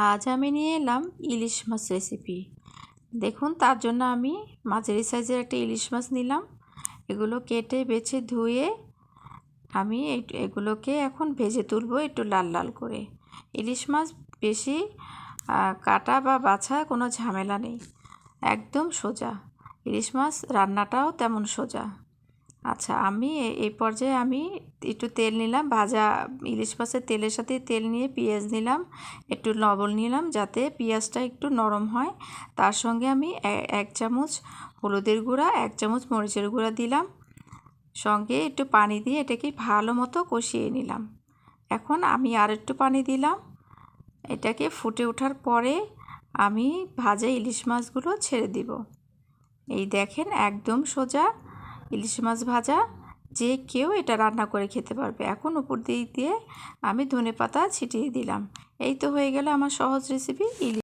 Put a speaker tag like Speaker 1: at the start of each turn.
Speaker 1: আজ আমি নিয়ে এলাম ইলিশ মাছ রেসিপি। দেখুন, তার জন্য আমি মাঝারি সাইজের একটা ইলিশ মাছ নিলাম। এগুলো কেটে বেছে ধুয়ে আমি এগুলোকে এখন ভেজে তুলবো একটু লাল লাল করে। ইলিশ মাছ বেশি কাটা বা বাছা কোনো ঝামেলা নেই, একদম সোজা। ইলিশ মাছ রান্নাটাও তেমন সোজা। আচ্ছা, আমি এই পর্যায়ে আমি একটু তেল নিলাম, ভাজা ইলিশ মাছের তেলের সাথে তেল নিয়ে পেঁয়াজ নিলাম, একটু লবণ নিলাম যাতে পেঁয়াজটা একটু নরম হয়। তার সঙ্গে আমি 1 চামচ হলুদের গুঁড়া, 1 চামচ মরিচের গুঁড়া দিলাম, সঙ্গে একটু পানি দিয়ে এটাকে ভালো মতো কষিয়ে নিলাম। এখন আমি আর একটু পানি দিলাম। এটাকে ফুটে ওঠার পরে আমি ভাজা ইলিশ মাছগুলো ছেড়ে দিব। এই দেখেন, একদম সোজা ইলিশ মাছ ভাজা, যে কেউ এটা রান্না করে খেতে পারবে। এখন উপর দিয়ে আমি ধনেপাতা ছিটিয়ে দিলাম। এই তো হয়ে গেল আমার সহজ রেসিপি ইলিশ।